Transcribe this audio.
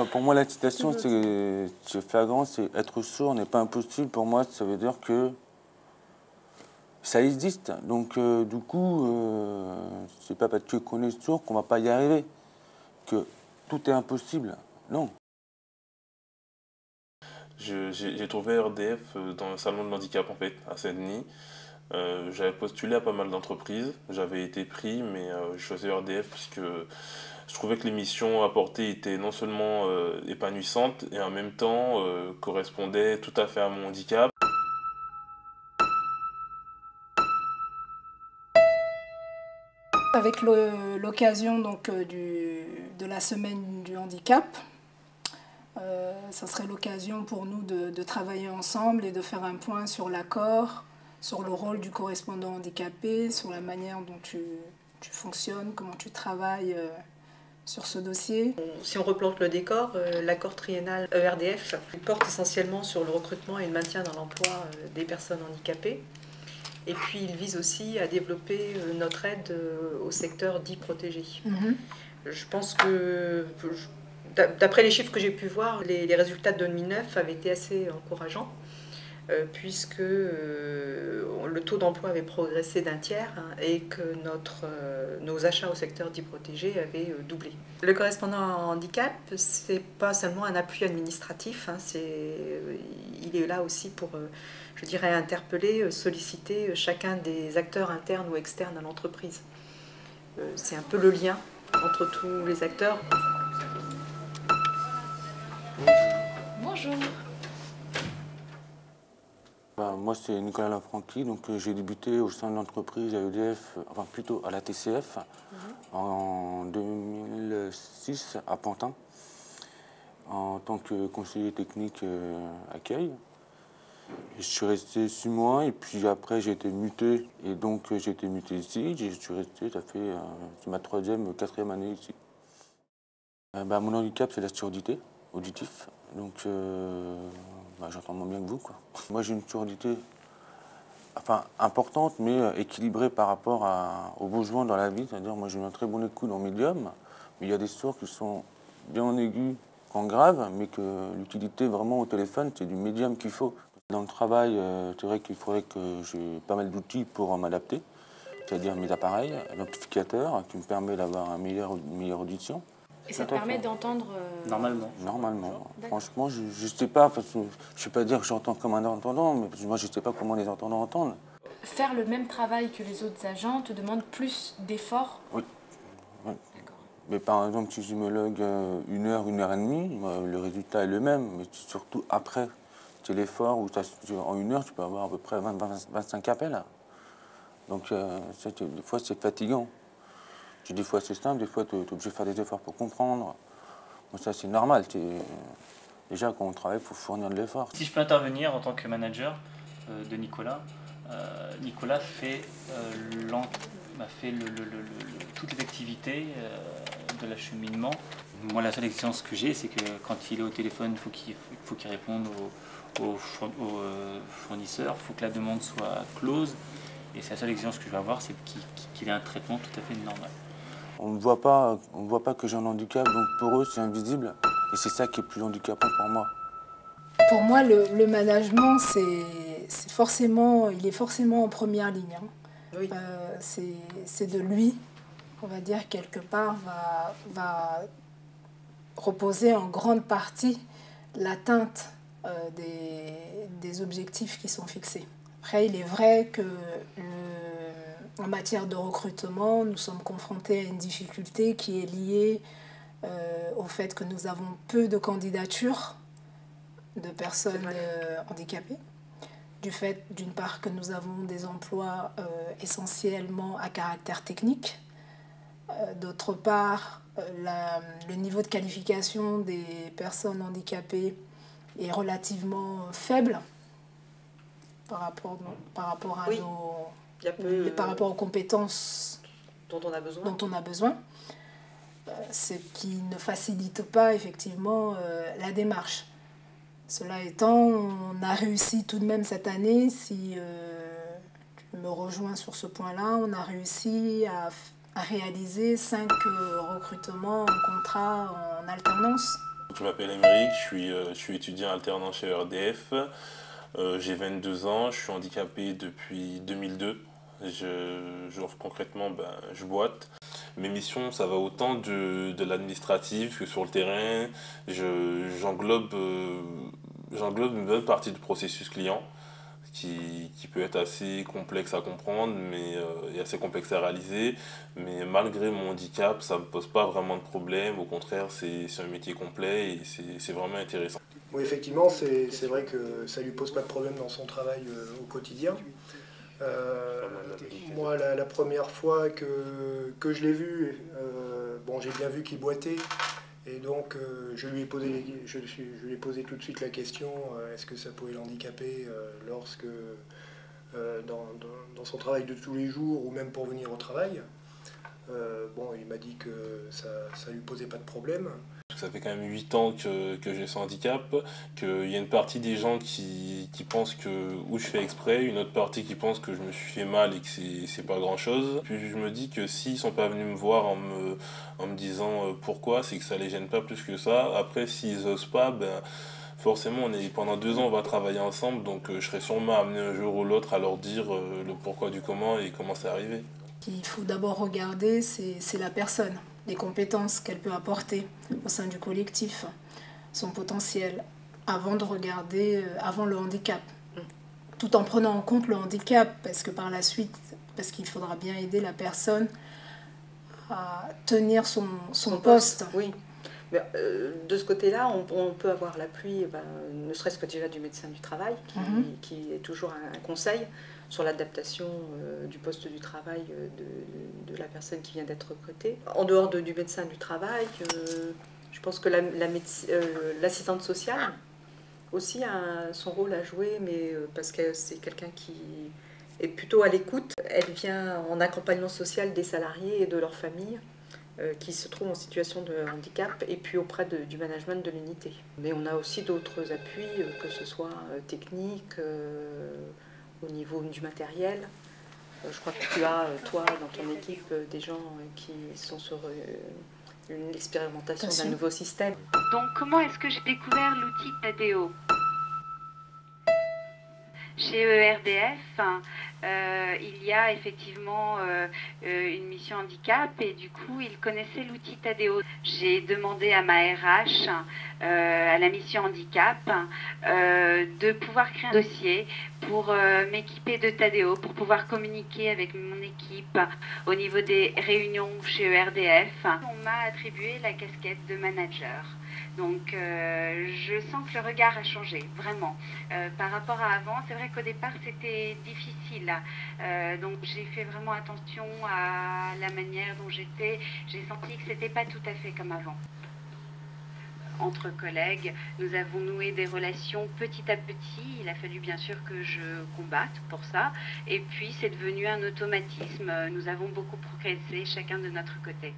Pour moi, la citation, c'est flagrant, c'est être sourd n'est pas impossible. Pour moi, ça veut dire que ça existe. Donc, du coup, c'est pas parce qu'on est sourd qu'on va pas y arriver, que tout est impossible. Non. J'ai trouvé RDF dans le salon de l'handicap, en fait, à Saint-Denis. J'avais postulé à pas mal d'entreprises, j'avais été pris, mais je choisi RDF parce que je trouvais que les missions apportées étaient non seulement épanouissantes et en même temps correspondaient tout à fait à mon handicap. Avec l'occasion donc de la semaine du handicap, ça serait l'occasion pour nous de travailler ensemble et de faire un point sur l'accord, sur le rôle du correspondant handicapé, sur la manière dont tu fonctionnes, comment tu travailles sur ce dossier. Si on replante le décor, l'accord triennal ERDF porte essentiellement sur le recrutement et le maintien dans l'emploi des personnes handicapées. Et puis il vise aussi à développer notre aide au secteur dit protégé. Je pense que, d'après les chiffres que j'ai pu voir, les résultats de 2009 avaient été assez encourageants, puisque le taux d'emploi avait progressé d'un tiers et que nos achats au secteur dit protégé avaient doublé. Le correspondant handicap, ce n'est pas seulement un appui administratif, il est là aussi pour, je dirais, interpeller, solliciter chacun des acteurs internes ou externes à l'entreprise. C'est un peu le lien entre tous les acteurs. Bonjour. Moi, c'est Nicolas Lafranchi, donc j'ai débuté au sein de l'entreprise à EDF, enfin plutôt à la TCF, en 2006 à Pantin, en tant que conseiller technique accueil. Je suis resté 6 mois et puis après j'ai été muté. Et donc j'ai été muté ici, je suis resté, c'est ma 3e, 4e année ici. Mon handicap, c'est la surdité auditif. Donc j'entends moins bien que vous, quoi. Moi j'ai une surdité importante mais équilibrée par rapport aux besoins dans la vie. C'est-à-dire moi j'ai un très bon écoute en médium, mais il y a des sourds qui sont bien en aigu qu'en grave, mais que l'utilité vraiment au téléphone, c'est du médium qu'il faut. Dans le travail, c'est vrai qu'il faudrait que j'ai pas mal d'outils pour m'adapter, c'est-à-dire mes appareils, l'amplificateur qui me permet d'avoir une meilleure audition. Et ça te permet d'entendre Normalement. Normalement. Franchement, je ne sais pas, parce que je ne vais pas dire que j'entends comme un entendant, mais parce que moi je ne sais pas comment les entendants entendent. Faire le même travail que les autres agents te demande plus d'efforts? Oui. D'accord. Mais par exemple, si je me log 1 heure, 1 heure et demie, le résultat est le même, mais surtout après. C'est l'effort où en 1 heure, tu peux avoir à peu près 25 appels. Donc, des fois, c'est fatigant. Des fois, c'est simple, des fois, tu es obligé de faire des efforts pour comprendre. Bon, ça, c'est normal. Déjà, quand on travaille, il faut fournir de l'effort. Si je peux intervenir en tant que manager de Nicolas, Nicolas fait, toutes les activités de l'acheminement. Moi, la seule exigence que j'ai, c'est que quand il est au téléphone, il faut qu'il réponde aux fournisseurs, il faut que la demande soit close. Et c'est la seule exigence que je vais avoir, c'est qu'il ait un traitement tout à fait normal. On ne voit pas que j'ai un handicap, donc pour eux, c'est invisible. Et c'est ça qui est plus handicapant pour moi. Pour moi, le management, il est forcément en première ligne. Oui. C'est de lui, on va dire, quelque part, va reposer en grande partie l'atteinte des objectifs qui sont fixés. Après, il est vrai que en matière de recrutement, nous sommes confrontés à une difficulté qui est liée au fait que nous avons peu de candidatures de personnes handicapées, du fait d'une part que nous avons des emplois essentiellement à caractère technique, d'autre part le niveau de qualification des personnes handicapées est relativement faible par rapport aux compétences dont on a besoin. Ce qui ne facilite pas effectivement la démarche. Cela étant, on a réussi tout de même cette année, si tu me rejoins sur ce point-là, on a réussi à réaliser 5 recrutements en contrat en alternance. Je m'appelle Émeric, je suis étudiant alternant chez ERDF. J'ai 22 ans, je suis handicapé depuis 2002. Concrètement, je boite. Mes missions, ça va autant de l'administratif que sur le terrain. J'englobe une bonne partie du processus client qui peut être assez complexe à comprendre et assez complexe à réaliser. Mais malgré mon handicap, ça ne me pose pas vraiment de problème. Au contraire, c'est un métier complet et c'est vraiment intéressant. Oui, effectivement, c'est vrai que ça ne lui pose pas de problème dans son travail au quotidien. Moi, la première fois que je l'ai vu, bon, j'ai bien vu qu'il boitait. Et donc, je lui ai posé tout de suite la question, est-ce que ça pouvait l'handicaper lorsque, dans son travail de tous les jours ou même pour venir au travail. Bon, il m'a dit que ça ne lui posait pas de problème. Ça fait quand même 8 ans que j'ai ce handicap, qu'il y a une partie des gens qui pensent que je fais exprès, une autre partie qui pense que je me suis fait mal et que c'est pas grand chose. Puis je me dis que s'ils sont pas venus me voir en me disant pourquoi, c'est que ça les gêne pas plus que ça. Après, s'ils osent pas, forcément, pendant 2 ans, on va travailler ensemble, donc je serai sûrement amené un jour ou l'autre à leur dire le pourquoi du comment et comment c'est arrivé. Il faut d'abord regarder, c'est la personne, les compétences qu'elle peut apporter au sein du collectif, son potentiel, avant de regarder, avant le handicap. Tout en prenant en compte le handicap, parce que par la suite, parce qu'il faudra bien aider la personne à tenir son poste. Oui. Mais, de ce côté-là, on peut avoir l'appui, ne serait-ce que déjà du médecin du travail, qui est toujours un conseil sur l'adaptation du poste du travail de la personne qui vient d'être recrutée. En dehors du médecin du travail, je pense que l'assistante sociale aussi a son rôle à jouer, mais parce que c'est quelqu'un qui est plutôt à l'écoute. Elle vient en accompagnement social des salariés et de leurs familles qui se trouvent en situation de handicap et puis auprès du management de l'unité. Mais on a aussi d'autres appuis, que ce soit techniques, au niveau du matériel. Je crois que tu as, toi, dans ton équipe, des gens qui sont sur une expérimentation d'un nouveau système. Donc, comment est-ce que j'ai découvert l'outil Tadeo ? Chez ERDF, il y a effectivement une mission handicap et du coup, ils connaissaient l'outil Tadeo. J'ai demandé à ma RH, à la mission handicap, de pouvoir créer un dossier pour m'équiper de Tadeo, pour pouvoir communiquer avec mon équipe au niveau des réunions chez ERDF. On m'a attribué la casquette de manager. Donc je sens que le regard a changé, vraiment. Par rapport à avant, c'est vrai qu'au départ c'était difficile. Donc j'ai fait vraiment attention à la manière dont j'étais. J'ai senti que c'était pas tout à fait comme avant. Entre collègues, nous avons noué des relations petit à petit. Il a fallu bien sûr que je combatte pour ça. Et puis c'est devenu un automatisme. Nous avons beaucoup progressé chacun de notre côté.